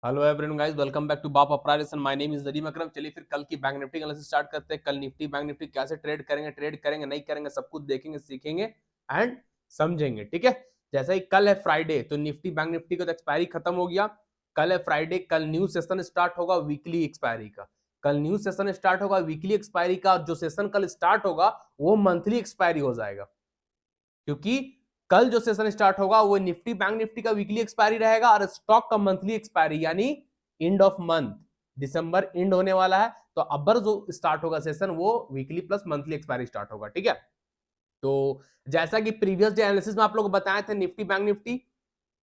Hello everyone guys, welcome back to बाप अपराइजेशन। My name is Nadeem Akram. चलिए फिर कल की बैंक निफ्टी एनालिसिस स्टार्ट करते हैं। कल निफ्टी बैंक निफ्टी कैसे ट्रेड करेंगे नहीं करेंगे, सब कुछ देखेंगे, सीखेंगे एंड समझेंगे। ठीक है, जैसा ही कल है फ्राइडे, तो निफ्टी बैंक निफ्टी का तो एक्सपायरी खत्म हो गया। कल है फ्राइडे, कल न्यू सेशन स्टार्ट होगा वीकली एक्सपायरी का। कल न्यू सेशन स्टार्ट होगा वीकली एक्सपायरी का। जो सेशन कल स्टार्ट होगा वो मंथली एक्सपायरी हो जाएगा, क्योंकि कल जो सेशन स्टार्ट होगा वो निफ्टी बैंक निफ्टी का वीकली एक्सपायरी रहेगा और स्टॉक का मंथली एक्सपायरी, यानी end of month. December and होने वाला है, तो अबर जो स्टार्ट होगा सेशन वो weekly plus monthly expiry start होगा। ठीक है, तो जैसा कि प्रीवियस डे एनालिसिस में आप लोग बताए थे, निफ्टी बैंक निफ्टी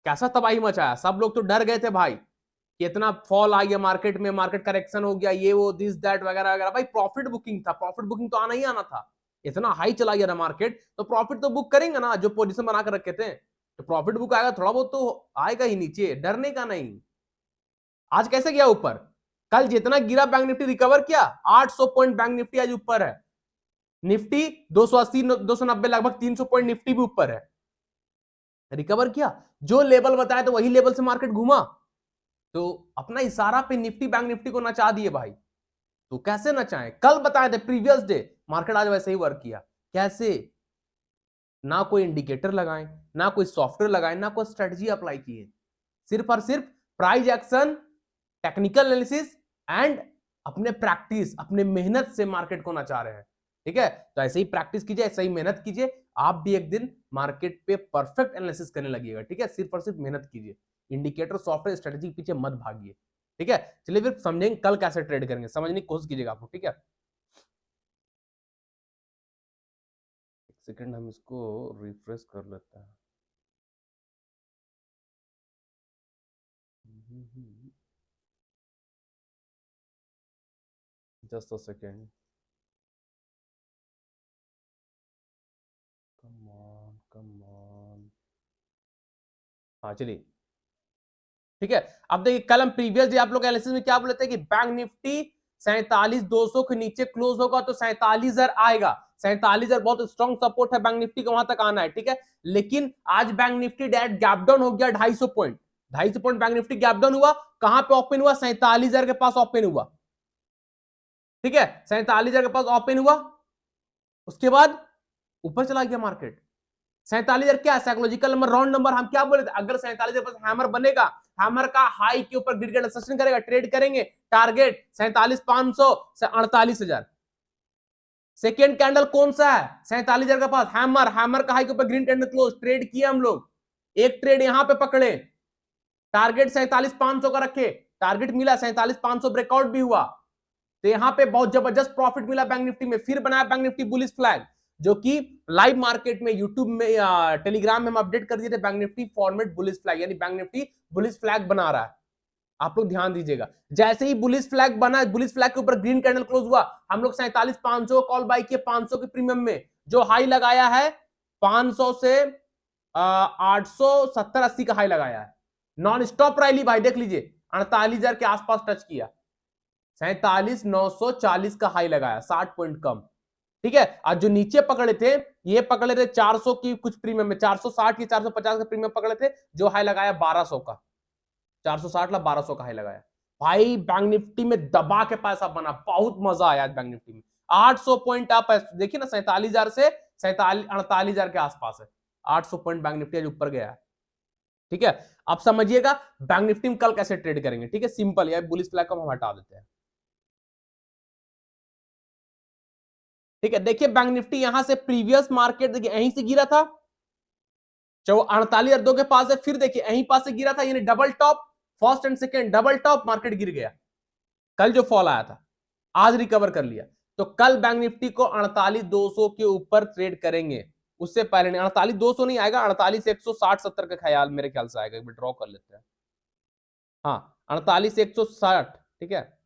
कैसा तबाही मचाया। सब लोग तो डर गए थे भाई कि इतना फॉल आ गया मार्केट में, मार्केट करेक्शन हो गया, ये वो दिस दैट वगैरह वगैरह। भाई प्रॉफिट बुकिंग था, प्रॉफिट बुकिंग तो आना ही आना था। इतना हाई चला गया ना मार्केट, तो प्रॉफिट तो बुक करेंगे ना, जो पोजीशन बना कर रखे थे। तो प्रॉफिट बुक आएगा, थोड़ा बहुत तो आएगा ही नीचे, डरने का नहीं। आज कैसे गया ऊपर? कल जितना गिरा बैंक निफ्टी रिकवर किया। 800 पॉइंट बैंक निफ्टी आज ऊपर है। निफ्टी 280 290 लगभग 300 पॉइंट निफ्टी भी ऊपर है, रिकवर किया। जो लेवल बताया तो वही लेवल से मार्केट घूमा, तो अपना इशारा पे निफ्टी बैंक निफ्टी को नचा दिए भाई। तो कैसे नचाएं? कल बताए थे प्रीवियस डे, मार्केट आज वैसे ही वर्क किया। कैसे? ना कोई इंडिकेटर लगाएं, ना कोई सॉफ्टवेयर लगाएं, ना कोई स्ट्रेटजी अप्लाई किए, सिर्फ और सिर्फ price action, technical analysis and अपने प्रैक्टिस, अपने मेहनत से मार्केट को नचा रहे हैं। ठीक है, तो ऐसे ही प्रैक्टिस कीजिए, ऐसे ही मेहनत कीजिए, आप भी एक दिन मार्केट पे परफेक्ट एनालिसिस करने लगिएगा। ठीक है, सिर्फ और सिर्फ मेहनत कीजिए, इंडिकेटर सॉफ्टवेयर स्ट्रेटजी के पीछे मत भागिए। ठीक है, चलिए फिर समझेंगे कल कैसे ट्रेड करेंगे, समझने की कोशिश कीजिएगा आप लोग। ठीक है, एक सेकंड हम इसको रिफ्रेश कर लेते हैं। Just a second, come on come on. हाँ चलिए, ठीक है। अब देखिए, कल हम प्रीवियस डे आप लोग एनालिसिस में क्या बोले थे कि बैंक निफ्टी 47,200 के नीचे क्लोज होगा तो 47,000 आएगा। 47,000 बहुत स्ट्रॉन्ग सपोर्ट है बैंक निफ्टी का, वहां तक आना है। ठीक है, लेकिन आज bank Nifty direct gap down हो गया 250 point. 250 point bank Nifty gap down हुआ। कहां पे ओपन हुआ? 47,000 के पास ओपन हुआ। ठीक है, 47,000 के पास ओपन हुआ, उसके बाद ऊपर चला गया मार्केट। 47,000 क्या साइकोलॉजिकल नंबर, राउंड नंबर। हम क्या बोले थे? अगर 47,000 पर हैमर बनेगा, हैमर का हाई के ऊपर ग्रिड सस्टेन करेगा, ट्रेड करेंगे। टारगेट 47,500 से 48,000। सेकेंड कैंडल कौन सा है? 47,000 के पास हैमर, हैमर का हाई के ऊपर ग्रीन कैंडल क्लोज, ट्रेड किए हम लोग। एक ट्रेड यहां पे पकड़े, टारगेट 47,500 का रखे, टारगेट मिला, 47,500 ब्रेकआउट भी हुआ। तो यहां पे बहुत जबरदस्त प्रॉफिट मिला बैंक निफ्टी में। फिर बनाया बैंक निफ्टी बुलिश फ्लैग, जो कि लाइव मार्केट में यूट्यूब में टेलीग्राम में हम अपडेट कर दिए थे। Bank Nifty format bullish flag, यानी बैंक निफ्टी बुलिश फ्लैग बना रहा है। आप लोग ध्यान दीजिएगा, जैसे ही बुलिश फ्लैग बना, बुलिश फ्लैग के ऊपर ग्रीन कैंडल क्लोज हुआ, हम लोग 47,500 कॉल बाय किए। 500 के प्रीमियम में जो हाई लगाया है, 500 से 870-80 का हाई लगाया है। नॉन स्टॉप रैली भाई, देख लीजिए, 48,000 के आसपास टच किया। 47,940 का हाई लगाया, 60 पॉइंट कम। ठीक है, आज जो नीचे पकड़े थे, ये पकड़े थे 400 की कुछ प्रीमियम में, 460 या 450 का प्रीमियम पकड़े थे, जो हाई लगाया 1200 का। 460 ला 1200 का हाई लगाया भाई। बैंक निफ्टी में दबा के पैसा बना, बहुत मजा आया बैंक निफ्टी में। 800 पॉइंट आप देखिए ना, 47,000 से 48,000 के आसपास है। 800 पॉइंट बैंक निफ्टी आज ऊपर गया है। ठीक है, आप समझिएगा बैंक निफ्टी में कल कैसे ट्रेड करेंगे। ठीक है, सिंपल, या बुलिश फ्लैग को हम हटा देते हैं। ठीक है, देखिए बैंक निफ्टी यहां से प्रीवियस मार्केट देखिए यहीं से गिरा था, जो 48,200 के पास है। फिर देखिए यहीं पास से गिरा था, यानी double top, first and second double top, market गिर गया। कल जो फॉल आया था, आज रिकवर कर लिया। तो कल बैंक निफ्टी को 48,200 के ऊपर ट्रेड करेंगे। उससे पहले नहीं, 48,200 नहीं आएगा, 48,160-70 का ख्याल मेरे ख्याल से आएगा। ड्रॉ कर लेते हैं। हाँ, 48,160। ठीक है,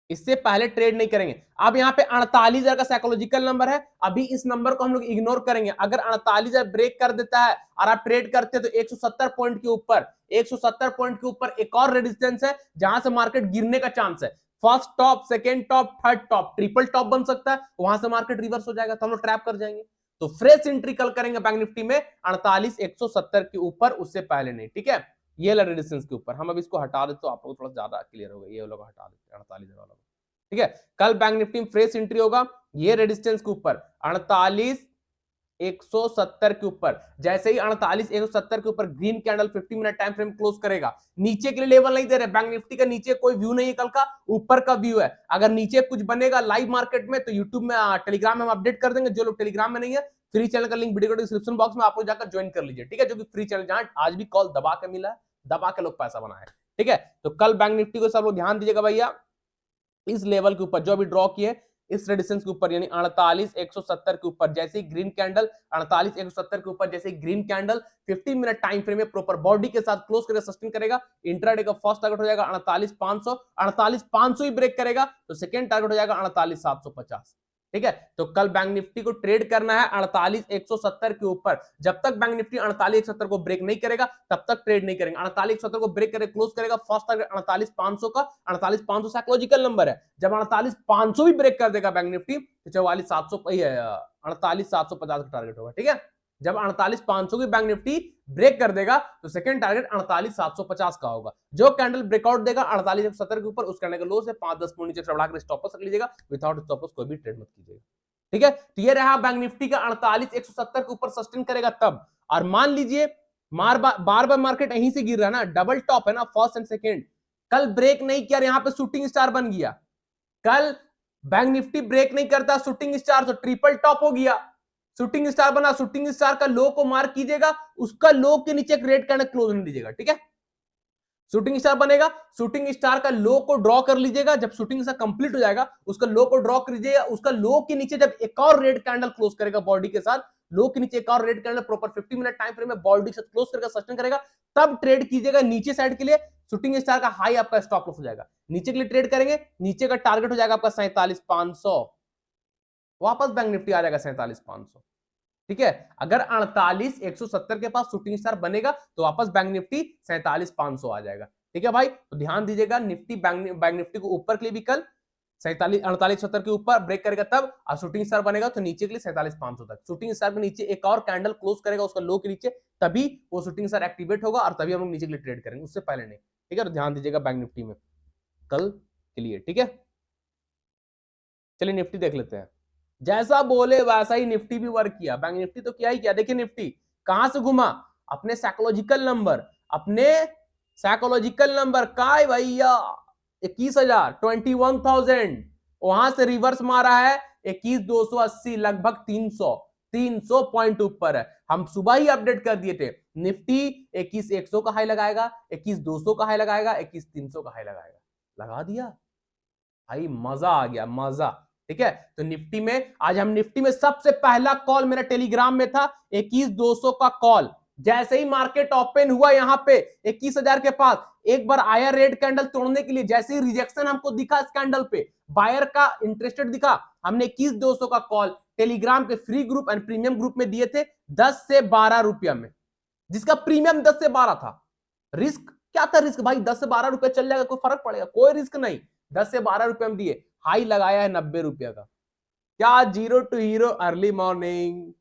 इससे पहले ट्रेड नहीं करेंगे। अब यहाँ पे 48,000 का साइकोलॉजिकल नंबर है, अभी इस नंबर को हम लोग इग्नोर करेंगे। अगर 48,000 ब्रेक कर देता है और आप ट्रेड करते हैं, तो 170 पॉइंट के ऊपर, 170 पॉइंट के ऊपर एक और रेजिस्टेंस है, जहां से मार्केट गिरने का चांस है। First top, second top, third top, triple top बन सकता है, वहां से मार्केट रिवर्स हो जाएगा, तो हम लोग ट्रैप कर जाएंगे। तो फ्रेश एंट्री कल करेंगे बैंक निफ्टी में 48,170 के ऊपर, उससे पहले नहीं। ठीक है, ये वाला रेजिस्टेंस के ऊपर। हम अब इसको हटा देते तो आप लोग थोड़ा ज्यादा क्लियर होगा। ये लोग हटा देते हैं 48 वाला, ठीक है। कल बैंक निफ्टी में फ्रेश एंट्री होगा ये रेजिस्टेंस के ऊपर 48,170 के ऊपर। जैसे ही 48,170 के ऊपर green candle 50 minute time frame close करेगा, नीचे के लिए लेवल नहीं दे रहे। बैंक निफ्टी का नीचे कोई व्यू नहीं है कल का, ऊपर का व्यू है। अगर नीचे कुछ बनेगा लाइव मार्केट में तो यूट्यूब में, टेलीग्राम में हम अपडेट कर देंगे। जो लोग टेलीग्राम में नहीं है, फ्री चैनल का लिंक वीडियो डिस्क्रिप्शन बॉक्स में आप लोग जाकर ज्वाइन कर लीजिए, ठीक है। जो कि फ्री चैनल, जहां आज भी कॉल दबा के मिला है, दबा के लोग पैसा बनाए, ठीक है। तो कल बैंक निफ्टी को सब लोग ध्यान दीजिएगा भैया, इस लेवल के ऊपर जो अभी ड्रॉ किए, इस रेजिस्टेंस के ऊपर यानी 48,170 के ऊपर जैसे ही ग्रीन कैंडल 48,170 के ऊपर जैसे ही green candle 50 minute time frame में प्रॉपर बॉडी के साथ क्लोज करके सस्टेन करेगा, इंट्राडे का फर्स्ट टारगेट हो जाएगा 48,500। 48,500 ही ब्रेक करेगा तो सेकंड टारगेट हो जाएगा 48,750, ठीक है। तो कल बैंक निफ्टी को ट्रेड करना है 48,170 के ऊपर। जब तक बैंक निफ्टी 48,170 को ब्रेक नहीं करेगा तब तक ट्रेड नहीं करेंगे। 48,170 को ब्रेक करे क्लोज करेगा, फर्स्ट टारगेट 48,500 का। 48,500 साइकोलॉजिकल नंबर है, जब 48,500 भी ब्रेक कर देगा बैंक निफ्टी तो 44,700 48,750 का टारगेट होगा, ठीक है। जब 48,500 की बैंक निफ्टी ब्रेक कर देगा तो सेकंड टारगेट 48,750 का होगा। जो कैंडल ब्रेकआउट देगा 48,170 के ऊपर, उस कैंडल का लो से 5-10 पॉइंट नीचे बढ़ा कर स्टॉप लॉस रख लीजिएगा। विदाउट स्टॉप लॉस कोई भी ट्रेड मत कीजिएगा, ठीक है। तो ये रहा बैंक निफ्टी का 48,170 के ऊपर सस्टेन करेगा तब। और मान लीजिए बार बार मार्केट यहीं से गिर रहा है ना, डबल टॉप है ना, फर्स्ट एंड सेकंड। कल ब्रेक नहीं किया, यहां पे शूटिंग स्टार बन गया। कल बैंक निफ्टी ब्रेक नहीं करता शूटिंग स्टार तो ट्रिपल टॉप हो गया। शूटिंग स्टार बना, शूटिंग स्टार का लो को मार्क कीजिएगा, उसका लो के नीचे एक रेड कैंडल क्लोज होने दीजिएगा, ठीक है। शूटिंग स्टार बनेगा, शूटिंग स्टार का लो को ड्रॉ कर लीजिएगा। जब शूटिंग स्टार कंप्लीट हो जाएगा उसका लो को ड्रॉ कर लीजिएगा। उसका लो के नीचे जब एक और रेड कैंडल क्लोज करेगा बॉडी के साथ, लो के नीचे एक और red candle proper 50 minute time frame में बॉडी के साथ क्लोज करके सस्टेन करेगा, तब ट्रेड कीजिएगा नीचे साइड के लिए। शूटिंग स्टार का हाई आपका स्टॉप लॉस हो जाएगा, नीचे के लिए ट्रेड करेंगे, नीचे का टारगेट हो जाएगा आपका 47,500। वापस बैंक निफ्टी आ जाएगा 47,500, ठीक है। अगर 48,170 के पास शूटिंग स्टार बनेगा तो वापस बैंक निफ्टी 47,500 आ जाएगा, ठीक है भाई। तो ध्यान दीजिएगा, निफ्टी बैंक निफ्टी को ऊपर के लिए भी कल 48,170 के ऊपर ब्रेक करेगा तब, और शूटिंग स्टार बनेगा तो नीचे के लिए 47,500 तक। शूटिंग स्टार के नीचे एक और कैंडल क्लोज करेगा उसका लो के नीचे, तभी वो शूटिंग स्टार एक्टिवेट होगा और तभी हम लोग नीचे के लिए ट्रेड करेंगे, उससे पहले नहीं, ठीक है। तो ध्यान दीजिएगा बैंक निफ्टी में कल के लिए, ठीक है। चलिए निफ्टी देख लेते हैं। जैसा बोले वैसा ही निफ्टी भी वर्क किया। बैंक निफ्टी तो क्या ही किया, देखिए निफ्टी कहां से घुमा, अपने साइकोलॉजिकल नंबर, अपने साइकोलॉजिकल नंबर का भैया 21,000 21,000, वहां से रिवर्स मारा है 21,280, लगभग 300 पॉइंट ऊपर है। हम सुबह ही अपडेट कर दिए थे निफ्टी 21,100 का हाई लगाएगा, 21,200 का हाई लगाएगा, 21,300 का हाई लगाएगा, लगा दिया भाई, मजा आ गया, मजा, ठीक है। तो निफ्टी में आज हम निफ्टी में सबसे पहला कॉल मेरा टेलीग्राम में था 21,200 का कॉल। जैसे ही मार्केट ओपन हुआ यहां पे 21,000 के पास, एक बार आया रेड कैंडल तोड़ने के लिए, जैसे ही रिजेक्शन हमको दिखा इस कैंडल पे, बायर का इंटरेस्टेड दिखा, हमने 21,200 का कॉल टेलीग्राम के free group and premium group में दिए थे 10 से 12 रुपया में, जिसका प्रीमियम 10 से 12 था। रिस्क क्या था, रिस्क भाई 10 से 12 रुपया चल जाएगा, कोई फर्क पड़ेगा, कोई रिस्क नहीं। 10 से 12 रुपए हम दिए, हाई लगाया है 90 रुपया का। क्या zero to hero early morning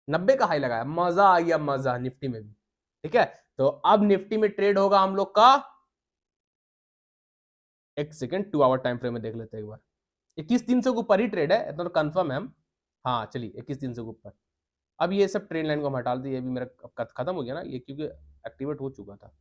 90 का हाई लगाया, मजा आ गया, मजा निफ्टी में भी, ठीक है। तो अब निफ्टी में ट्रेड होगा हम लोग का, एक सेकेंड 2 आवर टाइम फ्रेम में देख लेते हैं एक बार। 21,300 के ऊपर ही ट्रेड है, इतना तो कंफर्म है हम। हाँ चलिए 21,300 के ऊपर। अब ये सब ट्रेड लाइन को हम हटा दिए, अभी मेरा खत्म हो गया ना ये, क्योंकि एक्टिवेट हो चुका था।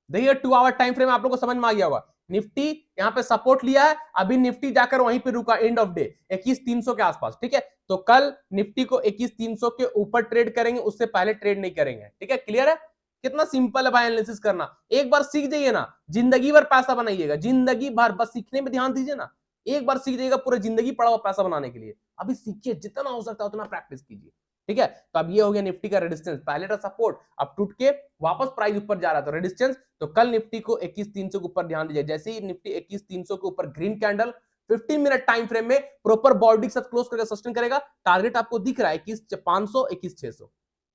देखिए 2 आवर टाइम फ्रेम आप लोग को समझ में आ गया होगा। निफ्टी यहाँ पे सपोर्ट लिया है, अभी निफ्टी जाकर वहीं पे रुका एंड ऑफ डे 21,300 के आसपास, ठीक है। तो कल निफ्टी को 21,300 के ऊपर ट्रेड करेंगे, उससे पहले ट्रेड नहीं करेंगे, ठीक है। क्लियर है, कितना सिंपल है भाई एनालिसिस करना। एक बार सीख जाइए ना, जिंदगी भर पैसा बनाइएगा, जिंदगी भर, बस सीखने में ध्यान दीजिए ना। एक बार सीख जाइएगा, पूरी जिंदगी पड़ा हुआ पैसा बनाने के लिए। अभी सीखिए, जितना हो सकता है उतना प्रैक्टिस कीजिए, ठीक है। तो अब ये हो गया निफ्टी का रेजिस्टेंस, पहले था सपोर्ट, अब टूट के वापस प्राइस ऊपर जा रहा था, रेजिस्टेंस। तो कल निफ्टी को 21,300 के ऊपर ध्यान दीजिए। जैसे ही निफ्टी 21,300 के ऊपर green candle 15 minute time frame में प्रॉपर बॉडी के साथ क्लोज करके सस्टेन करेगा, टारगेट आपको दिख रहा है 21,500 21,600,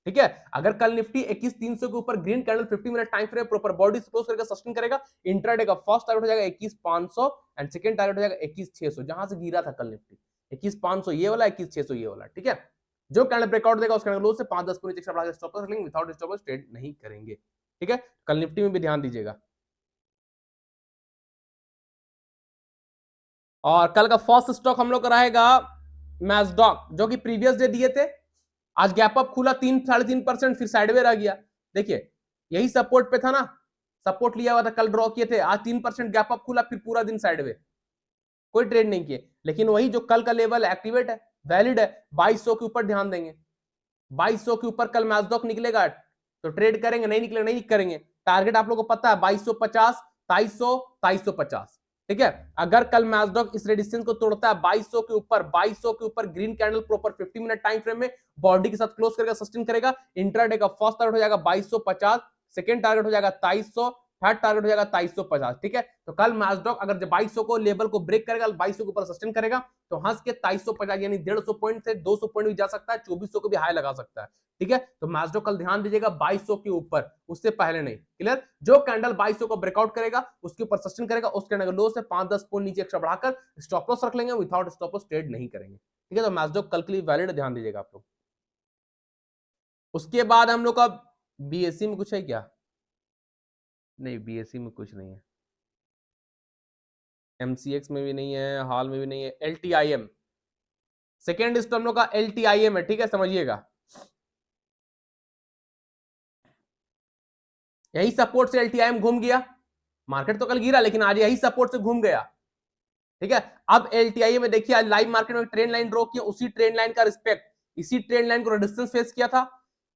ठीक है। अगर कल निफ्टी 21,300 के ऊपर green candle 50 minute time frame proper body से क्लोज करके सस्टेन करेगा, इंट्राडे का फर्स्ट टारगेट हो जाएगा 21,500 एंड सेकंड टारगेट हो जाएगा 21,600, जहां से गिरा था कल निफ्टी। 21,500 ये वाला, 21,600 ये वाला, ठीक है। जो कैंडल ब्रेकआउट देगा उस कैंडल लो से 5-10 पॉइंट एक्स्ट्रा बढ़ा के स्टॉप लॉस रख लेंगे, विदाउट स्टॉप लॉस ट्रेड नहीं करेंगे, ठीक है। कल निफ्टी में भी ध्यान दीजिएगा। और कल का फर्स्ट स्टॉक हम लोग का रहेगा मैस्डॉक, जो कि प्रीवियस डे दिए थे, आज गैप अप खुला 3-3.5%, फिर साइडवे रह गया। देखिए यही सपोर्ट पे था ना, सपोर्ट लिया हुआ था, कल ड्रॉ किए थे, आज 3% गैप अप खुला, फिर पूरा दिन साइडवे, कोई ट्रेड नहीं किए। लेकिन वही जो कल का लेवल एक्टिवेट है, वैलिड है, 2200 के ऊपर ध्यान देंगे। 2200 के ऊपर कल मैस्डॉक निकलेगा तो ट्रेड करेंगे, नहीं निकलेगा नहीं करेंगे। टारगेट आप लोगों को पता है 2250, 2300, 2350, ठीक है। अगर कल मैस्डॉक इस रेजिस्टेंस को तोड़ता है 2200 के ऊपर, 2200 के ऊपर green candle proper 50 minute time frame में बॉडी के साथ क्लोज करेगा, सस्टेन करेगा, इंट्राडे का फर्स्ट टारगेट हो जाएगा 2250, सेकंड टारगेट हो जाएगा 2300, थर्ड टारगेट हो जाएगा 2350, ठीक है। तो कल मैस्डॉक अगर 2200 को लेवल को ब्रेक करेगा, 2200 के ऊपर सस्टेन करेगा, तो हंस के 2350 यानी 150 पॉइंट से 200 पॉइंट भी जा सकता है, 2400 को भी हाई लगा सकता है, ठीक है। तो मैस्डॉक कल ध्यान दीजिएगा 2200 के ऊपर, उससे पहले नहीं, क्लियर। जो कैंडल 2200 को ब्रेकआउट करेगा उसके ऊपर सस्टेन करेगा, उस कैंडल लो से 5-10 पॉइंट नीचे एक्स्ट्रा बढ़ाकर स्टॉप लॉस रख लेंगे, विदाउट स्टॉप लॉस ट्रेड नहीं करेंगे, ठीक है। तो मैस्डॉक कल के लिए वैलिड, ध्यान दीजिएगा आप लोग। उसके बाद हम लोग का बीएससी में कुछ है क्या? नहीं, बीएससी में कुछ नहीं है, एमसीएक्स में भी नहीं है, हाल में भी नहीं है। एलटीआईएम सेकेंड लिस्ट हम लोग का एलटीआईएम है, ठीक है, समझिएगा। यही सपोर्ट से एलटीआईएम घूम गया, मार्केट तो कल गिरा लेकिन आज यही सपोर्ट से घूम गया, ठीक है। अब एलटीआईएम में देखिए आज लाइव मार्केट में ट्रेंड लाइन ड्रॉ किया, उसी ट्रेंड लाइन का रिस्पेक्ट, इसी ट्रेंड लाइन को रेजिस्टेंस फेस किया था,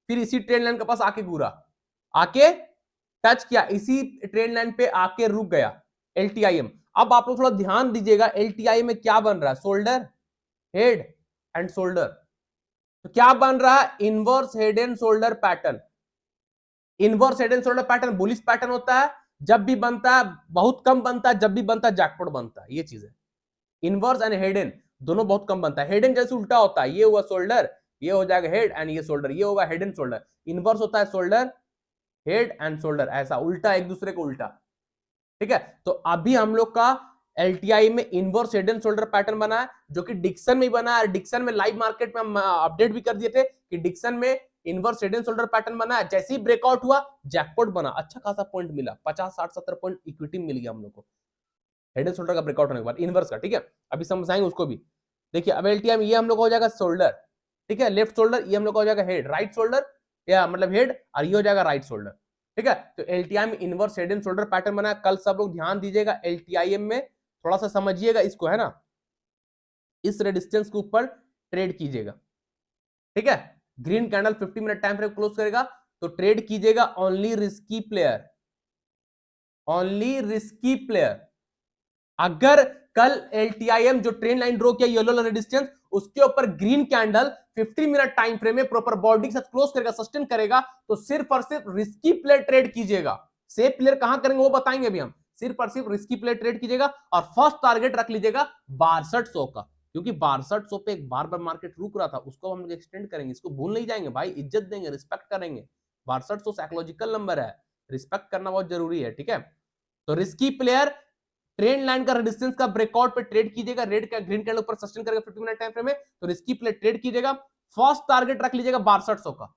फिर इसी ट्रेंड लाइन के पास आके घूरा, आके टच किया, इसी ट्रेंड लाइन पे आके रुक गया एलटीआईएम। अब आप लोग थोड़ा ध्यान दीजिएगा, एलटीआई में क्या बन रहा है, शोल्डर, हेड एंड शोल्डर। तो क्या बन रहा है, inverse head and shoulder pattern. Inverse head and shoulder pattern bullish pattern होता है, जब भी बनता है बहुत कम बनता है, जब भी बनता है जैकपॉट बनता है, ये चीज है। इनवर्स एंड हेड एंड दोनों बहुत कम बनता है, हेड एंड जैसे उल्टा होता है, ये हुआ शोल्डर, ये हो जाएगा हेड एंड ये शोल्डर, ये होगा हेड एंड शोल्डर। इनवर्स होता है शोल्डर, हेड एंड शोल्डर, ऐसा उल्टा, एक दूसरे को उल्टा, ठीक है। तो अभी हम लोग का एलटीआई में inverse head and shoulder pattern बना है, जो कि डिक्सन में बना है। डिक्सन में लाइव मार्केट में हम अपडेट भी कर दिए थे कि डिक्सन में inverse head and shoulder pattern बना है। जैसे ही ब्रेकआउट हुआ जैकपॉट बना, अच्छा खासा पॉइंट मिला, 50, 60, 70 पॉइंट इक्विटी मिल गया हम लोग को हेड एंड शोल्डर का ब्रेकआउट होने के बाद, इनवर्स का, ठीक है। अभी समझाएंगे उसको भी। देखिए अब एलटीआई में ये हम लोग हो जाएगा शोल्डर, ठीक है, लेफ्ट शोल्डर, ये हम लोग हो जाएगा हेड, राइट शोल्डर या मतलब हेड, और ये हो जाएगा राइट शोल्डर, ठीक है। तो एलटीआई में inverse head and shoulder pattern बना है। कल सब लोग ध्यान दीजिएगा, एलटीआईएम में थोड़ा सा समझिएगा इसको, है ना, इस रेजिस्टेंस के ऊपर ट्रेड कीजिएगा, ठीक है। Green candle 50 minute time frame close करेगा तो ट्रेड कीजिएगा, only risky player, only risky player. अगर कल एलटीआईएम जो ट्रेंड लाइन ड्रॉ किया येलो रेजिस्टेंस, उसके ऊपर green candle 50 minute time frame में प्रॉपर बॉडी के साथ क्लोज करेगा, सस्टेन करेगा, तो सिर्फ और सिर्फ रिस्की प्लेयर ट्रेड कीजिएगा। सेफ प्लेयर कहां करेंगे वो बताएंगे अभी हम, सिर्फ और सिर्फ रिस्की प्लेयर ट्रेड कीजिएगा। और फर्स्ट टारगेट रख लीजिएगा 6200 का, क्योंकि 6200 पे एक बार बार मार्केट रुक रहा था, उसको हम लोग एक्सटेंड करेंगे, इसको भूल नहीं जाएंगे भाई, इज्जत देंगे, रिस्पेक्ट करेंगे। 6200 साइकोलॉजिकल नंबर है, रिस्पेक्ट करना बहुत जरूरी है, ठीक है। तो रिस्की प्लेयर ट्रेंड लाइन का रेजिस्टेंस का ब्रेकआउट पे ट्रेड कीजिएगा, रेड का ग्रीन कैंडल ऊपर सस्टेन करेगा 50 मिनट टाइम फ्रेम में, तो रिस्की प्लेयर ट्रेड कीजिएगा। फर्स्ट टारगेट रख लीजिएगा 6200 का,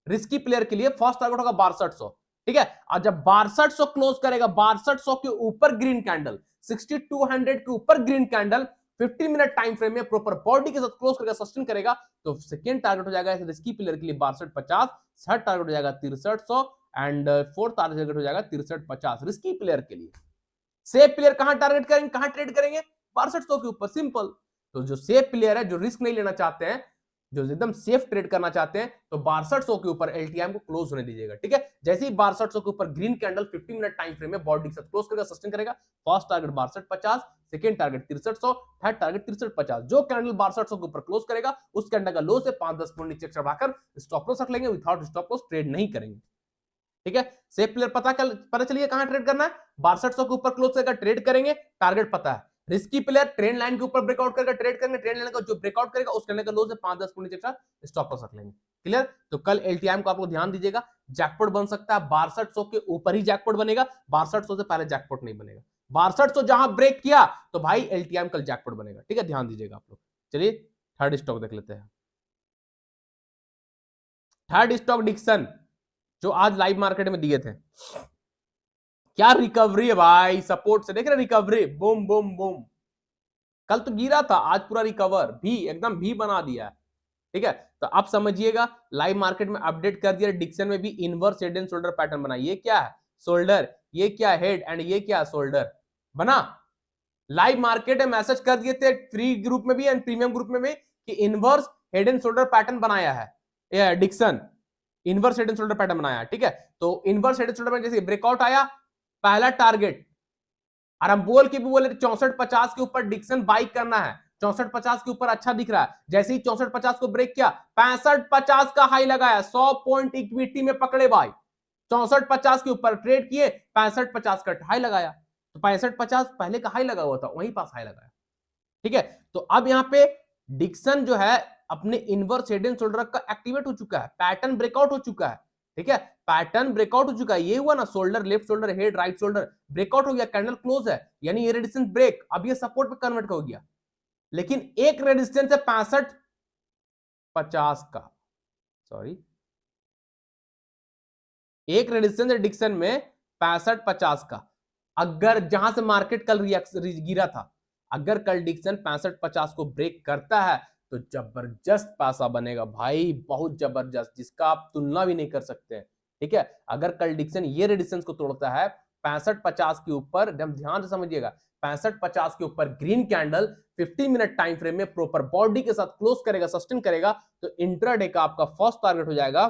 रिस्की प्लेयर के लिए फर्स्ट टारगेट होगा 6200, ठीक है। और जब 6200 क्लोज करेगा, 6200 के ऊपर ग्रीन कैंडल, 6200 के ऊपर green candle 50 minute time frame में प्रॉपर बॉडी के साथ क्लोज करेगा, सस्टेन करेगा, तो सेकंड टारगेट हो जाएगा रिस्की प्लेयर के लिए 6250, थर्ड टारगेट हो जाएगा 6300 एंड फोर्थ टारगेट हो जाएगा 6350 रिस्की प्लेयर के लिए। सेफ प्लेयर कहां टारगेट करेंगे, कहां ट्रेड करेंगे, 6200 के ऊपर, सिंपल। तो जो सेफ प्लेयर है, जो रिस्क नहीं लेना चाहते हैं, जो एकदम सेफ ट्रेड करना चाहते हैं, तो 6200 के ऊपर एलटीआईएम को क्लोज होने दीजिएगा, ठीक है। जैसे ही 6200 के ऊपर green candle 50 minute time frame में बॉडी के साथ क्लोज करेगा, सस्टेन करेगा, first target 6250, second target 6300, third target 6350। जो कैंडल 6200 के ऊपर क्लोज करेगा उस कैंडल का लो से 5-10 पॉइंट नीचे बढ़ाकर स्टॉप लॉस रख लेंगे, विदाउट स्टॉप लॉस ट्रेड नहीं करेंगे, ठीक है। सेफ प्लेयर पता चलिए कहां ट्रेड करना है, 6200 के ऊपर क्लोज करेगा, ट्रेड करेंगे, टारगेट पता है। रिस्की प्लेयर ट्रेंड लाइन के ऊपर ब्रेकआउट करेगा, ट्रेड करेंगे, ट्रेंड लाइन का जो ब्रेकआउट करेगा उस कैंडल का लो से 5-10 पॉइंट नीचे स्टॉप लॉस रख लेंगे, क्लियर। तो कल एलटीआईएम को आप लोग ध्यान दीजिएगा, जैकपॉट बन सकता है, 6200 के ऊपर ही जैकपॉट बनेगा, 6200 से पहले जैकपॉट नहीं बनेगा। 6200 जहां ब्रेक किया तो भाई एलटीआईएम कल जैकपॉट बनेगा, ठीक है, ध्यान दीजिएगा आप लोग, चलिए थर्ड स्टॉक देख लेते हैं। थर्ड स्टॉक डिक्सन, जो आज लाइव मार्केट में दिए थे, क्या रिकवरी है भाई, सपोर्ट से देख रहे रिकवरी, बूम बूम बूम। कल तो गिरा था, आज पूरा रिकवर भी, एकदम भी बना दिया है। ठीक है, तो आप समझिएगा लाइव मार्केट में अपडेट कर दिया, डिक्सन में भी inverse head and shoulder pattern बना। ये क्या है शोल्डर, ये क्या हेड एंड ये क्या शोल्डर बना। लाइव मार्केट में मैसेज कर दिए थे फ्री ग्रुप में भी एंड प्रीमियम ग्रुप में भी कि inverse head and shoulder pattern बनाया है ये डिक्सन, inverse head and shoulder pattern बनाया है। ठीक है, तो इनवर्स हेड एंड शोल्डर में जैसे ब्रेकआउट आया, पहला टारगेट, और हम बोल के भी बोले 64-50 के ऊपर डिक्सन बाई करना है, 64-50 के ऊपर अच्छा दिख रहा है। जैसे ही 64-50 को ब्रेक किया, 65-50 का हाई लगाया, 100 पॉइंट इक्विटी में पकड़े भाई, 64-50 के ऊपर ट्रेड किए, 65-50 का हाई लगाया, तो 65-50 पहले का हाई लगा हुआ था, वहीं पास हाई लगाया। ठीक है, तो अब यहां पे डिक्सन जो है अपने इनवर्स हेड एंड शोल्डर का एक्टिवेट हो चुका है, पैटर्न ब्रेकआउट हो चुका है। ठीक है, पैटर्न ब्रेकआउट हो चुका है, ये हुआ ना shoulder, left shoulder, head, right shoulder breakout हो गया, कैंडल क्लोज है, यानी ये रेजिस्टेंस ब्रेक, अब ये सपोर्ट पे कन्वर्ट हो गया। लेकिन एक रेजिस्टेंस है 65-50 का, सॉरी, एक रेजिस्टेंस है डिक्सन में 65-50 का। अगर जहां से मार्केट कल गिरा था, अगर कल डिक्सन 65-50 को ब्रेक करता है तो जबरदस्त पैसा बनेगा भाई, बहुत जबरदस्त, जिसका आप तुलना भी नहीं कर सकते। ठीक है, अगर कल डिक्सन ये रेजिस्टेंस को तोड़ता है 65-50 के ऊपर, एकदम ध्यान से समझिएगा, 65-50 के ऊपर green candle 15 minute time frame में प्रॉपर बॉडी के साथ क्लोज करेगा, सस्टेन करेगा, तो इंट्राडे का आपका फर्स्ट टारगेट हो जाएगा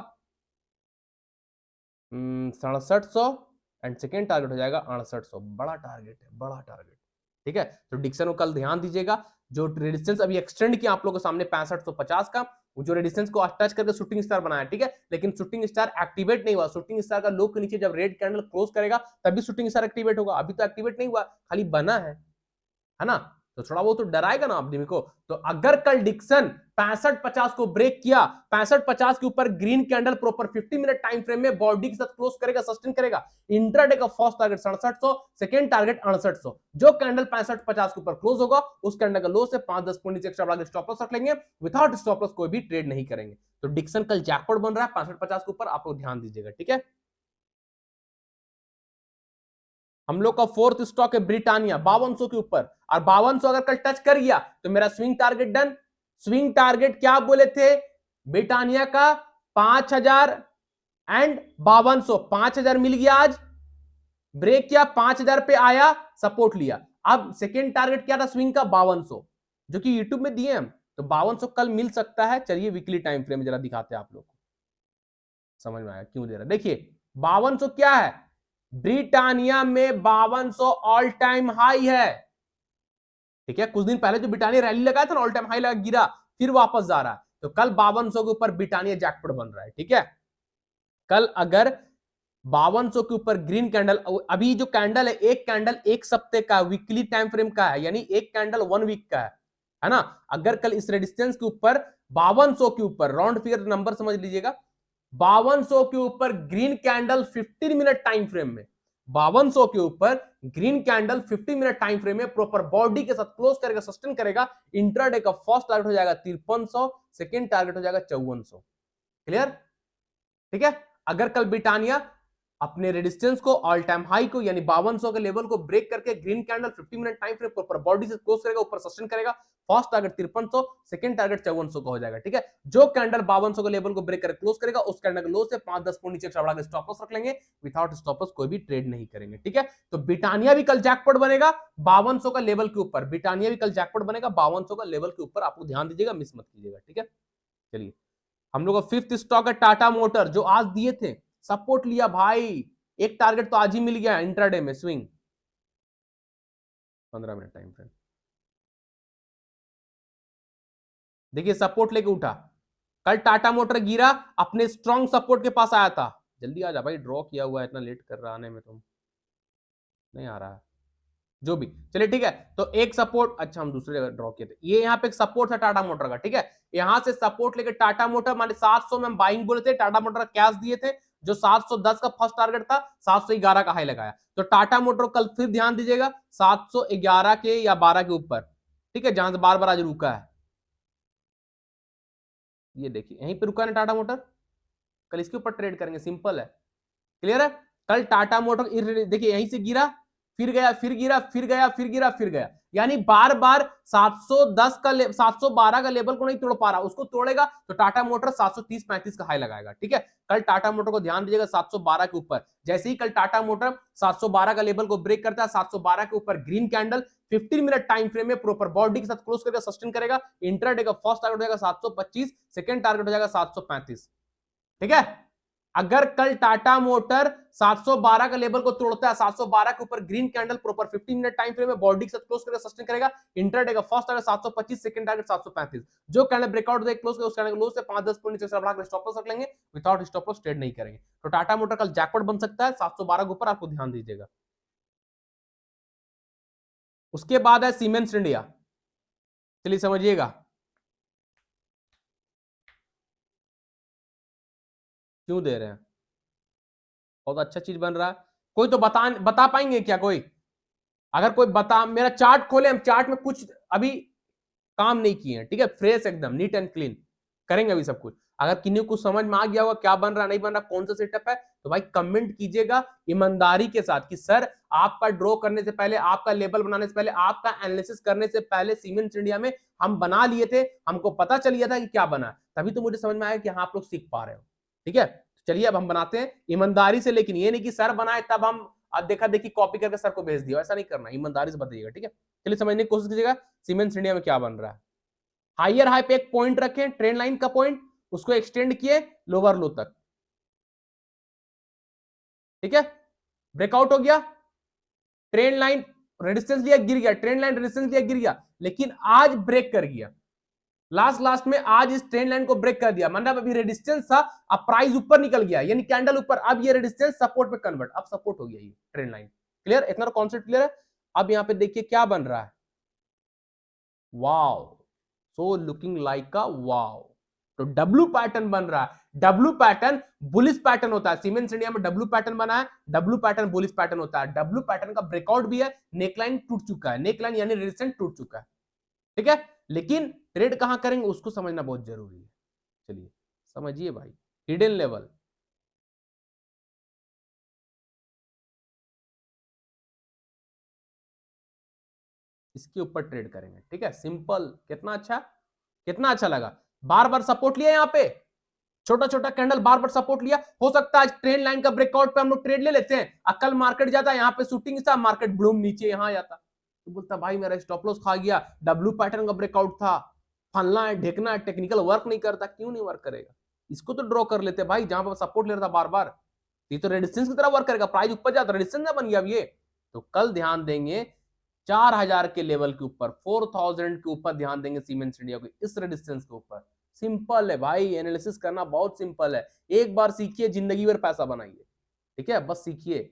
6700 एंड सेकेंड टारगेट हो जाएगा 6800। बड़ा टारगेट है, बड़ा टारगेट। ठीक है, तो डिक्सन को कल ध्यान दीजिएगा, जो रेजिस्टेंस अभी एक्सटेंड किया आप लोगों के सामने 6550 का, वो जो रेजिस्टेंस को टच करके शूटिंग स्टार बनाया। ठीक है, लेकिन शूटिंग स्टार एक्टिवेट नहीं हुआ, शूटिंग स्टार का लो के नीचे जब रेड कैंडल क्लोज करेगा तभी शूटिंग स्टार एक्टिवेट होगा, अभी तो एक्टिवेट नहीं हुआ, खाली बना है ना, तो थोड़ा वो तो डराएगा ना आदमी को। तो अगर कल डिक्सन 65-50 को ब्रेक किया, 65-50 के ऊपर green candle proper 50 minute time frame में बॉडी के साथ क्लोज करेगा, सस्टेन करेगा, इंट्राडे का फर्स्ट टारगेट 6700, सेकंड टारगेट 6800। जो कैंडल 65-50 के ऊपर क्लोज होगा, उस कैंडल का लो से 5-10 पॉइंट नीचे एक्स्ट्रा बढ़ा के स्टॉप लॉस रख लेंगे, विदाउट स्टॉप लॉस कोई भी ट्रेड नहीं करेंगे। तो डिक्सन कल जैकपॉट बन रहा है 65-50 के ऊपर, आप लोग ध्यान दीजिएगा। ठीक है, हम लोग का फोर्थ स्टॉक है ब्रिटानिया 5200 के ऊपर, और 5200 अगर कल टच कर गया तो मेरा swing target done. Swing target क्या बोले थे ब्रिटानिया का, 5000 एंड 5200, 5000 मिल गया, आज ब्रेक किया, 5000 पे आया, सपोर्ट लिया। अब सेकेंड टारगेट क्या था स्विंग का 5200, जो कि यूट्यूब में दिए हम, तो 5200 कल मिल सकता है। चलिए वीकली टाइम फ्रेम में जरा दिखाते हैं आप लोग को, समझ में आया क्यों दे रहा है। देखिए 5200 क्या है, ब्रिटानिया में 5200 ऑल टाइम हाई है। ठीक है, कुछ दिन पहले जो ब्रिटानिया रैली लगाया था ना, ऑल टाइम हाई लगा, गिरा, फिर वापस जा रहा है, तो कल 5200 के ऊपर ब्रिटानिया जैकपॉट बन रहा है। ठीक है, कल अगर 5200 के ऊपर ग्रीन कैंडल, अभी जो कैंडल है एक कैंडल एक सप्ते का वीकली टाइम फ्रेम का है, यानी एक कैंडल 1 वीक का है ना। अगर कल इस रेजिस्टेंस के ऊपर 5200 के ऊपर, राउंड फिगर नंबर समझ लीजिएगा, 5200 के ऊपर green candle 15 minute time frame में, 5200 के ऊपर green candle 50 minute time frame में प्रॉपर बॉडी के साथ क्लोज करेगा, सस्टेन करेगा, इंट्राडे का फर्स्ट टारगेट हो जाएगा 5300, सेकंड टारगेट हो जाएगा 5400। क्लियर? ठीक है, अगर कल ब्रिटानिया अपने रेजिस्टेंस को, ऑल टाइम हाई को, यानी 5200 के लेवल को ब्रेक करके green candle 50 minute time frame पर बॉडी से क्लोज करेगा, ऊपर सस्टेन करेगा, फर्स्ट टारगेट 5300, सेकंड टारगेट 5400 का हो जाएगा। ठीक है, जो कैंडल 5200 के लेवल को ब्रेक करके क्लोज करेगा, उस कैंडल के लो से 5-10 पॉइंट नीचे बढ़ा के स्टॉप लॉस रख लेंगे, विदाउट स्टॉप लॉस कोई भी ट्रेड नहीं करेंगे। ठीक है, तो ब्रिटानिया भी कल जैकपॉट बनेगा 5200 का लेवल के ऊपर, ब्रिटानिया भी कल जैकपॉट बनेगा 5200 का लेवल के ऊपर, आपको ध्यान दीजिएगा, मिस मत कीजिएगा। ठीक है, चलिए हम लोग का फिफ्थ स्टॉक है टाटा मोटर, जो आज दिए थे, सपोर्ट लिया भाई, एक टारगेट तो आज ही मिल गया इंट्राडे में, स्विंग 15 मिनट टाइम फ्रेम। देखिए सपोर्ट लेके उठा, कल टाटा मोटर गिरा, अपने स्ट्रॉन्ग सपोर्ट के पास आया था। जल्दी आ जा भाई, ड्रॉ किया हुआ है, इतना लेट कर रहा आने में, तुम नहीं आ रहा है, जो भी, चलिए ठीक है। तो एक सपोर्ट, अच्छा हम दूसरे जगह ड्रॉ किए थे, ये यहाँ पे एक सपोर्ट था टाटा मोटर का। ठीक है, यहां से सपोर्ट लेके टाटा मोटर, माने 700 में हम बाइंग बोले थे, टाटा मोटर का कैश दिए थे, जो 710 का फर्स्ट टारगेट था, 711 का हाई लगाया। तो टाटा मोटर कल फिर ध्यान दीजिएगा 711 के या 12 के ऊपर, ठीक है, जहां से बार बार आज रुका है, ये देखिए यहीं पे रुका ना टाटा मोटर, कल इसके ऊपर ट्रेड करेंगे, सिंपल है, क्लियर है। कल टाटा मोटर देखिए यहीं से गिरा, फिर गया, फिर गिरा, फिर गया, फिर गिरा, फिर गया, यानी बार बार 710 का 712 का लेवल को नहीं तोड़ पा रहा, उसको तोड़ेगा तो टाटा मोटर 730-35 का हाई लगाएगा, ठीक है। कल टाटा मोटर को ध्यान दीजिएगा 712 के ऊपर, जैसे ही कल टाटा मोटर 712 का लेवल को ब्रेक करता है, 712 के ऊपर green candle 15 minute time frame में प्रॉपर बॉडी के साथ क्लोज करके सस्टेन करेगा, इंट्राडे का फर्स्ट टारगेट हो जाएगा 725, सेकंड टारगेट हो जाएगा 735, ठीक है। अगर कल टाटा मोटर 712 का लेवल को तोड़ता है, 712 के ऊपर green candle proper 15 minute time frame में बॉडी के साथ क्लोज करके सस्टेन करेगा, इंट्राडे का फर्स्ट टारगेट 725, सेकंड टारगेट 735, जो कैंडल ब्रेकआउट दे क्लोज उस कैंडल लो से 5-10 पॉइंट नीचे बढ़ा कर स्टॉप लॉस रख लेंगे, विदाउट स्टॉप लॉस ट्रेड नहीं करेंगे। तो टाटा मोटर कल जैकपॉट बन सकता है 712 के ऊपर, आपको ध्यान दीजिएगा। उसके बाद है सीमेंस इंडिया, चलिए समझिएगा क्यों दे रहे हैं, बहुत अच्छा चीज बन रहा है। कोई तो बता पाएंगे क्या कोई? अगर कोई बता, मेरा चार्ट खोले, हम चार्ट में कुछ अभी काम नहीं किए हैं, ठीक है, फ्रेश एकदम नीट एंड क्लीन करेंगे अभी सब कुछ। अगर किन्हीं को समझ में आ गया होगा क्या बन रहा नहीं बन रहा, कौन सा सेटअप है, तो भाई कमेंट कीजिएगा ईमानदारी के साथ कि सर आपका ड्रॉ करने से पहले, आपका लेबल बनाने से पहले, आपका एनालिसिस करने से पहले सीमेंस इंडिया में हम बना लिए थे, हमको पता चल गया था कि क्या बना, तभी तो मुझे समझ में आया कि हाँ आप लोग सीख पा रहे हो, ठीक है। चलिए अब हम बनाते हैं ईमानदारी से, लेकिन ये नहीं कि सर बनाए तब हम देखा देखी कॉपी करके सर को भेज दिया, ऐसा नहीं करना, ईमानदारी से बताइएगा, ठीक है। चलिए समझने की कोशिश कीजिएगा सीमेंस इंडिया में क्या बन रहा है। हायर हाई पे एक पॉइंट रखें, ट्रेंड लाइन का पॉइंट, उसको एक्सटेंड किए लोअर लो तक, ठीक है, ब्रेकआउट हो गया, ट्रेंड लाइन रेजिस्टेंस लिया गिर गया, ट्रेंड लाइन रेजिस्टेंस लिया गिर गया, लेकिन आज ब्रेक कर गया, लास्ट में आज इस ट्रेंड लाइन को ब्रेक कर दिया, मतलब अभी रेजिस्टेंस था, अब प्राइस ऊपर निकल गया, यानी कैंडल ऊपर, अब ये रेजिस्टेंस सपोर्ट में कन्वर्ट, अब सपोर्ट हो गया ये ट्रेंड लाइन, क्लियर, इतना कॉन्सेप्ट क्लियर है। अब यहां पे देखिए क्या बन रहा है, wow, so looking like a wow, तो डब्ल्यू पैटर्न बन रहा है, डब्ल्यू पैटर्न बुलिश पैटर्न होता है, सीमेंस इंडिया में डब्ल्यू पैटर्न बना है, डब्ल्यू पैटर्न बुलिश पैटर्न होता है, डब्ल्यू पैटर्न का ब्रेकआउट भी है, नेकलाइन टूट चुका है, नेकलाइन यानी रेजिस्टेंस टूट चुका है, ठीक है, लेकिन ट्रेड कहां करेंगे उसको समझना बहुत जरूरी है। चलिए समझिए भाई, हिडन लेवल, इसके ऊपर ट्रेड करेंगे, ठीक है, सिंपल, कितना अच्छा लगा, बार बार सपोर्ट लिया यहाँ पे, छोटा छोटा कैंडल बार बार सपोर्ट लिया, हो सकता है आज ट्रेंड लाइन का ब्रेकआउट पे हम लोग ट्रेड ले लेते हैं, कल मार्केट जाता है यहाँ पे शूटिंग था, मार्केट ब्लूम नीचे यहाँ जाता, तो बोलता भाई मेरा स्टॉप लॉस खा गया, डब्ल्यू पैटर्न का ब्रेकआउट था, फलना है ढेकना है, टेक्निकल वर्क नहीं करता, क्यों नहीं वर्क करेगा, इसको तो ड्रॉ कर लेते भाई, जहां पर सपोर्ट ले रहा था बार बार, ये तो रेजिस्टेंस की तरह वर्क करेगा, प्राइस ऊपर जाता रेजिस्टेंस ना बन गया अब ये, तो कल ध्यान देंगे 4000 के लेवल के ऊपर, 4000 के ऊपर ध्यान देंगे सीमेंस इंडिया को, इस रेजिस्टेंस के ऊपर, सिंपल है भाई, एनालिसिस करना बहुत सिंपल है, एक बार सीखिए जिंदगी भर पैसा बनाइए, ठीक है, बस सीखिए।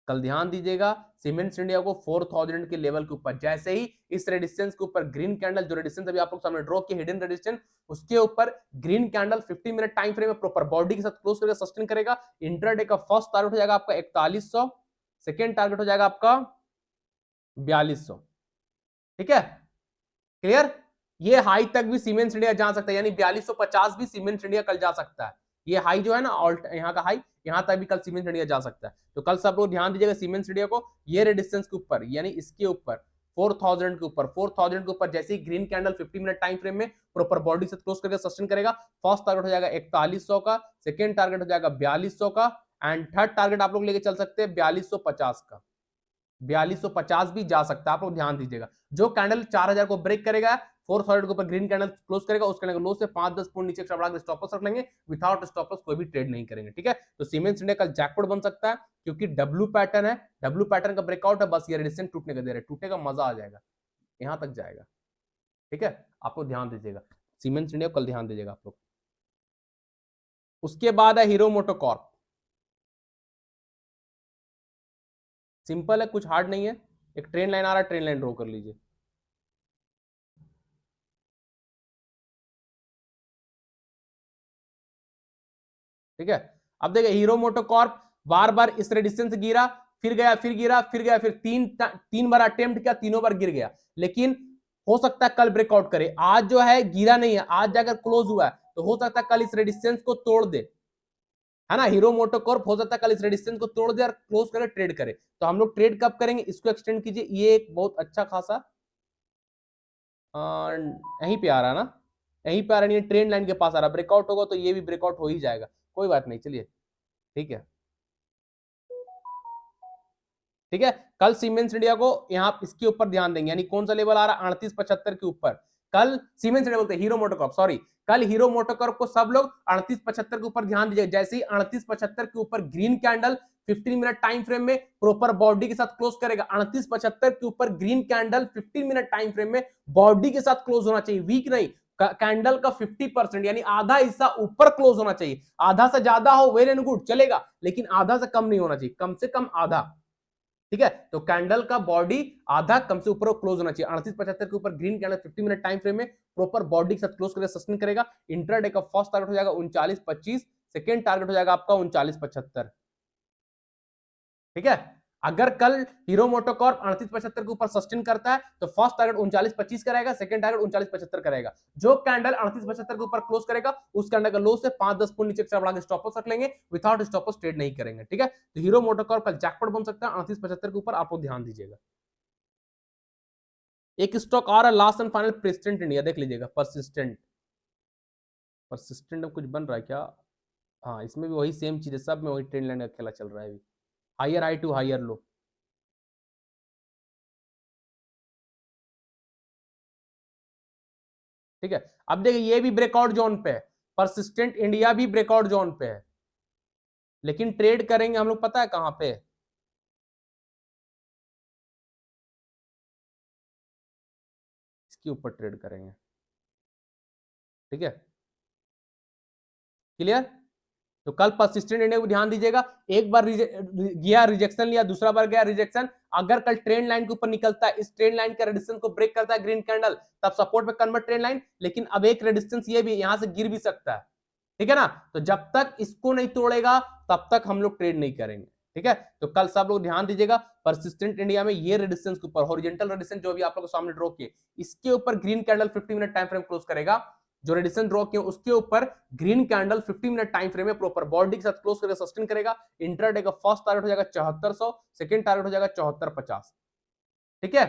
कल ध्यान दीजिएगा सीमेंट्स इंडिया को 4000 के लेवल के ऊपर, जैसे ही इस रेजिस्टेंस के ऊपर ग्रीन कैंडल, जो रेजिस्टेंस अभी आप लोग सामने ड्रॉ किया हिडन रेजिस्टेंस, उसके ऊपर green candle 50 minute time frame में प्रॉपर बॉडी के साथ क्लोज करके सस्टेन करेगा, इंट्राडे का फर्स्ट टारगेट हो जाएगा आपका 4100, सेकेंड टारगेट हो जाएगा आपका 4200, ठीक है, क्लियर, ये हाई तक भी सीमेंट्स इंडिया जा सकता है, यानी 4250 भी सीमेंट्स इंडिया कल जा सकता है, ये हाई जो है ना ऑल्ट यहाँ का हाई, यहाँ तक भी कल सीमेंट्स इंडिया जा सकता है, तो कल सब लोग ध्यान दीजिएगा सीमेंट्स इंडिया को, ये रेजिस्टेंस के ऊपर यानी इसके ऊपर 4000 के ऊपर, 4000 के ऊपर जैसे ही green candle 50 minute time frame में प्रॉपर बॉडी से क्लोज करके सस्टेन करेगा, फर्स्ट टारगेट हो जाएगा 4100 का, सेकेंड टारगेट हो जाएगा 4200 का, एंड थर्ड टारगेट आप लोग लेके चल सकते हैं 4250 का, 4250 भी जा सकता है, आप लोग ध्यान दीजिएगा, जो कैंडल 4000 को ब्रेक करेगा, 4000 के ऊपर ग्रीन कैंडल क्लोज करेगा, उस कैंडल को लो से 5-10 पॉइंट नीचे स्टॉप लॉस रख लेंगे, विदाउट स्टॉप लॉस कोई भी ट्रेड नहीं करेंगे, ठीक है। तो सीमेंस इंडिया कल जैकपॉट बन सकता है, क्योंकि डब्ल्यू पैटर्न है, डब्ल्यू पैटर्न का ब्रेकआउट है, बस ये रेजिस्टेंस टूटने का दे रहा है, टूटेगा मजा आ जाएगा, यहां तक जाएगा, ठीक है, आपको ध्यान दीजिएगा, सीमेंस इंडिया कल ध्यान दीजिएगा आप लोग। उसके बाद है हीरो मोटोकॉर्प, सिंपल है, कुछ हार्ड नहीं है, एक ट्रेन लाइन आ रहा है, ट्रेन लाइन ड्रॉ कर लीजिए, ठीक है। अब देखिए हीरो मोटोकॉर्प बार बार इस रेजिस्टेंस से गिरा, फिर गया, फिर गिरा, फिर गया, फिर तीन बार अटेम्प्ट किया, तीनों बार गिर गया, लेकिन हो सकता है कल ब्रेकआउट करे, आज जो है गिरा नहीं है, आज अगर क्लोज हुआ है तो हो सकता है कल इस रेजिस्टेंस को तोड़ दे, है ना। हीरो मोटोकॉर्प हो सकता है कल इस रेजिस्टेंस को तोड़ दे और क्लोज करे, ट्रेड करे। तो हम लोग ट्रेड कब करेंगे, इसको एक्सटेंड कीजिए, ये एक बहुत अच्छा खासा यहीं पे आ रहा है ना, यहीं पे आ रहा है, ट्रेंड लाइन के पास आ रहा है, ब्रेकआउट होगा तो ये भी ब्रेकआउट हो ही जाएगा, कोई बात नहीं, चलिए ठीक है। ठीक है, कल सीमेंस इंडिया को यहाँ इसके ऊपर ध्यान देंगे, यानी कौन सा लेवल आ रहा है 3875 के ऊपर। कल सीमेंस इंडिया बोलते हीरो मोटोकॉर्प, सॉरी, कल हीरो मोटोकॉर्प को सब लोग 3875 के ऊपर ध्यान दीजिए। जैसे ही 3875 के ऊपर green candle 15 minute time frame में प्रॉपर बॉडी के साथ क्लोज करेगा, 3875 के ऊपर green candle 15 minute time frame में बॉडी के साथ क्लोज होना चाहिए, वीक नहीं, कैंडल का 50% यानी आधा हिस्सा ऊपर क्लोज होना चाहिए। आधा से ज्यादा हो वेल एंड गुड चलेगा, लेकिन आधा से कम नहीं होना चाहिए, कम से कम आधा। ठीक है, तो कैंडल का बॉडी आधा कम से ऊपर क्लोज होना चाहिए। 3875 के ऊपर green candle 50 minute time frame में प्रॉपर बॉडी के साथ क्लोज करेगा, सस्टेन करेगा। इंट्राडे का फर्स्ट टारगेट हो जाएगा 3925, सेकंड टारगेट हो जाएगा आपका 3975। ठीक है, अगर कल हीरो मोटोकॉर्प 3875 के ऊपर सस्टेन करता है तो फर्स्ट टारगेट 3925 करेगा, सेकंड टारगेट 3975 करेगा। जो कैंडल 3875 के ऊपर क्लोज करेगा उस कैंडल का लो से 5-10 पॉइंट नीचे एक्स्ट्रा बढ़ा के स्टॉप लॉस रख लेंगे, विदाउट स्टॉप लॉस ट्रेड नहीं करेंगे। ठीक है, तो हीरो मोटोकॉर्प का जैकपॉट बन सकता है 3875 के ऊपर, आप लोग ध्यान दीजिएगा। एक स्टॉक आ रहा है last and final, persistent India, देख लीजिएगा, परसिस्टेंट, परसिस्टेंट कुछ बन रहा है क्या? हाँ, इसमें भी वही सेम चीज है, सब में वही ट्रेंड लाइन का खेला चल रहा है अभी, higher high to higher low. ठीक है, अब देखिए ये भी ब्रेकआउट जोन पे है, परसिस्टेंट इंडिया भी ब्रेकआउट जोन पे है, लेकिन ट्रेड करेंगे हम लोग पता है कहां पे, इसके ऊपर ट्रेड करेंगे। ठीक है, क्लियर। तो कल परसिस्टेंट इंडिया को ध्यान दीजिएगा, एक बार गया रिजेक्शन लिया, दूसरा बार गया रिजेक्शन, अगर कल ट्रेंड लाइन के ऊपर निकलता है, इस ट्रेंड लाइन का रेजिस्टेंस को ब्रेक करता है ग्रीन कैंडल, तब सपोर्ट पे कन्वर्ट ट्रेंड लाइन, लेकिन अब एक रेजिस्टेंस ये भी यहां से गिर भी सकता है। ठीक है ना, तो जब तक इसको नहीं तोड़ेगा तब तक हम लोग ट्रेड नहीं करेंगे। ठीक है, तो कल सब लोग ध्यान दीजिएगा, परसिस्टेंट इंडिया में ये रेजिस्टेंस के ऊपर हॉरिजॉन्टल रेजिस्टेंस जो भी आप लोगों के सामने ड्रॉ किए, इसके ऊपर green candle 50 minute time frame close करेगा, जो रेडिसन ड्रॉ किए उसके ऊपर green candle 50 minute time frame में प्रॉपर बॉडी के साथ क्लोज करके सस्टेन करेगा। इंट्राडे का फर्स्ट टारगेट हो जाएगा 7400, सेकंड टारगेट हो जाएगा 7450। ठीक है,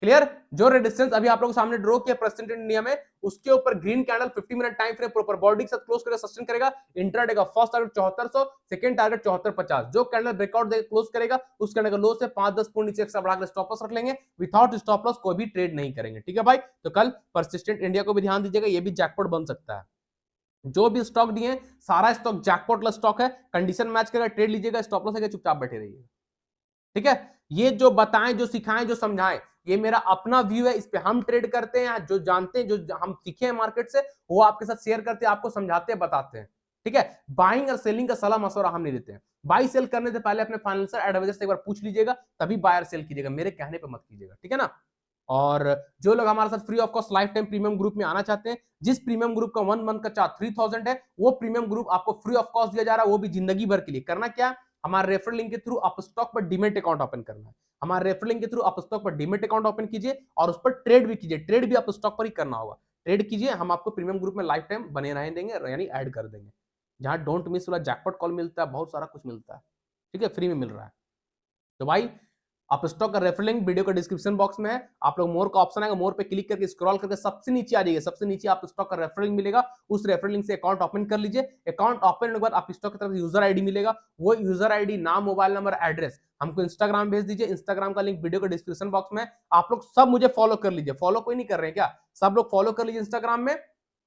क्लियर। जो रेजिस्टेंस अभी आप लोगों के सामने ड्रॉ किया परसेंट इंडिया में, उसके ऊपर green candle 50 minute time frame proper body के साथ क्लोज करके सस्टेन करेगा। इंट्राडे का फर्स्ट टारगेट 7400, सेकंड टारगेट 7450। जो कैंडल ब्रेकआउट देकर क्लोज करेगा उस कैंडल का लो से 5-10 पॉइंट नीचे एक्स्ट्रा बढ़ाकर स्टॉप लॉस रख लेंगे, विदाउट स्टॉप लॉस कोई भी ट्रेड नहीं करेंगे। ठीक है भाई, तो कल परसिस्टेंट इंडिया को भी ध्यान दीजिएगा, ये भी जैकपॉट बन सकता है। जो भी स्टॉक दिए सारा स्टॉक जैकपॉट स्टॉक है, कंडीशन मैच करेगा, ट्रेड लीजिएगा, स्टॉप लॉस है, चुपचाप बैठे रहिएगा। ठीक है, ये जो बताएं, जो सिखाएं, जो समझाएं, ये मेरा अपना व्यू है, इस पे हम ट्रेड करते हैं, जो जानते हैं, जो हम सीखे हैं मार्केट से, वो आपके साथ शेयर करते हैं, आपको समझाते हैं, बताते हैं। ठीक है, बाइंग और सेलिंग का सलाह मशवरा हम नहीं देते हैं। बाई सेल करने से पहले अपने फाइनेंशियल एडवाइजर से एक बार पूछ लीजिएगा, तभी बायर सेल कीजिएगा, मेरे कहने पे मत कीजिएगा। ठीक है ना। और जो लोग हमारे साथ free of cost life time premium group में आना चाहते हैं, जिस प्रीमियम ग्रुप का 1 मंथ का चार्ज 3000 है, वो प्रीमियम ग्रुप आपको फ्री ऑफ कॉस्ट दिया जा रहा है, वो भी जिंदगी भर के लिए। करना क्या, हमारे रेफरल लिंक के थ्रू आप स्टॉक पर डीमेट अकाउंट ओपन करना है, हमारे रेफरल लिंक के थ्रू आप स्टॉक पर डीमेट अकाउंट ओपन कीजिए और उस पर ट्रेड भी कीजिए। ट्रेड भी आप स्टॉक पर ही करना होगा, ट्रेड कीजिए, हम आपको प्रीमियम ग्रुप में लाइफ टाइम बने रहने देंगे, यानी ऐड कर देंगे, जहां डोंट मिस वाला जैकपॉट कॉल मिलता है, बहुत सारा कुछ मिलता है। ठीक है, फ्री में मिल रहा है। तो भाई आप स्टॉक का रेफर लिंक वीडियो का डिस्क्रिप्शन बॉक्स में है, आप लोग मोर का ऑप्शन आएगा, मोर पे क्लिक करके स्क्रॉल करके सबसे नीचे आ जाइए, सबसे नीचे आप स्टॉक का रेफर लिंक मिलेगा, उस रेफर लिंक से अकाउंट ओपन कर लीजिए। अकाउंट ओपन होने के बाद आप स्टॉक की तरफ यूजर आईडी मिलेगा, वो यूजर आईडी, नाम, मोबाइल नंबर, एड्रेस हमको इंस्टाग्राम भेज दीजिए, इंस्टाग्राम का लिंक वीडियो का डिस्क्रिप्शन बॉक्स में। आप लोग सब मुझे फॉलो कर लीजिए, फॉलो कोई नहीं कर रहे हैं क्या, सब लोग फॉलो कर लीजिए इंस्टाग्राम में,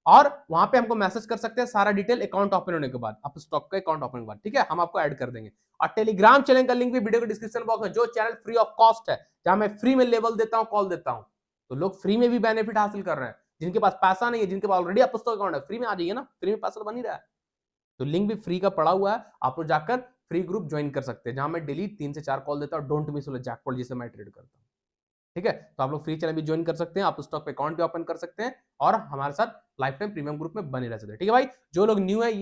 और वहां पे हमको मैसेज कर सकते हैं सारा डिटेल अकाउंट ओपन होने के बाद, आप स्टॉक का अकाउंट ओपन के बाद। ठीक है, हम आपको ऐड कर देंगे। और टेलीग्राम चैनल का लिंक भी वीडियो के डिस्क्रिप्शन बॉक्स में, जो चैनल फ्री ऑफ कॉस्ट है, जहां मैं फ्री में लेवल देता हूं, कॉल देता हूं, तो लोग फ्री में भी बेनिफिट हासिल कर रहे हैं। जिनके पास पैसा नहीं है, जिनके पास ऑलरेडी आप स्टॉक अकाउंट है, फ्री में आ जाइए ना, फ्री में पैसा बन ही रहा है। तो लिंक भी फ्री का पड़ा हुआ है, आप लोग जाकर फ्री ग्रुप ज्वाइन कर सकते हैं, जहां मैं डेली 3 से 4 कॉल देता हूं, डोंट मिस वाला जैकपॉट जिसे मैं ट्रेड करता हूं। ठीक है, तो आप लोग फ्री चैनल भी ज्वाइन कर सकते हैं, आप स्टॉक पे अकाउंट भी ओपन कर सकते हैं और हमारे साथ लाइफ टाइम प्रीमियम ग्रुप में बने रह सकते हैं। ठीक है भाई, जो लोग न्यू है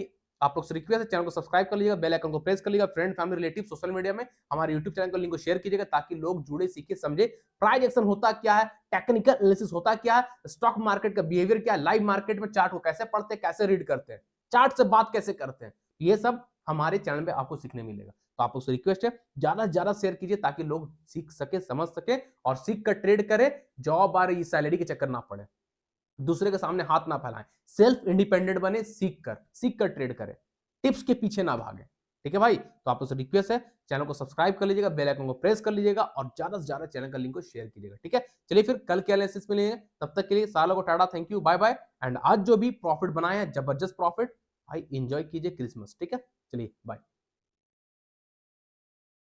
आप लोग से रिक्वेस्ट है, चैनल को सब्सक्राइब कर लीजिएगा, बेल आइकन को प्रेस कर लीजिएगा, friend family relative social media में हमारे यूट्यूब चैनल को लिंक को शेयर कीजिएगा ताकि लोग जुड़े, सीखे, समझे प्राइस एक्शन होता क्या है, टेक्निकल एनालिसिस होता क्या है, स्टॉक मार्केट का बिहेवियर क्या है, लाइव मार्केट में चार्ट को कैसे पढ़ते हैं, कैसे रीड करते हैं, चार्ट से बात कैसे करते हैं, ये सब हमारे चैनल पे आपको सीखने मिलेगा। तो आप लोग से रिक्वेस्ट है, ज्यादा से ज्यादा शेयर कीजिए ताकि लोग सीख सके, समझ सके और सीख कर ट्रेड करे, जॉब आ रही सैलरी के चक्कर ना पड़े, दूसरे के सामने हाथ ना फैलाएं, सेल्फ इंडिपेंडेंट बने, सीख कर ट्रेड करें, टिप्स के पीछे ना भागे। ठीक है भाई, तो आप लोग से रिक्वेस्ट है, चैनल को सब्सक्राइब कर लीजिएगा, बेल आइकन को प्रेस कर लीजिएगा और ज्यादा से ज्यादा चैनल का लिंक को शेयर कीजिएगा। ठीक है, चलिए फिर कल के एनालिसिस में मिलेंगे, तब तक के लिए सालों को टाटा, thank you, bye bye. And आज जो भी प्रॉफिट बनाए हैं, जबरदस्त प्रॉफिट, भाई एंजॉय कीजिए क्रिसमस। ठीक है, चलिए बाय।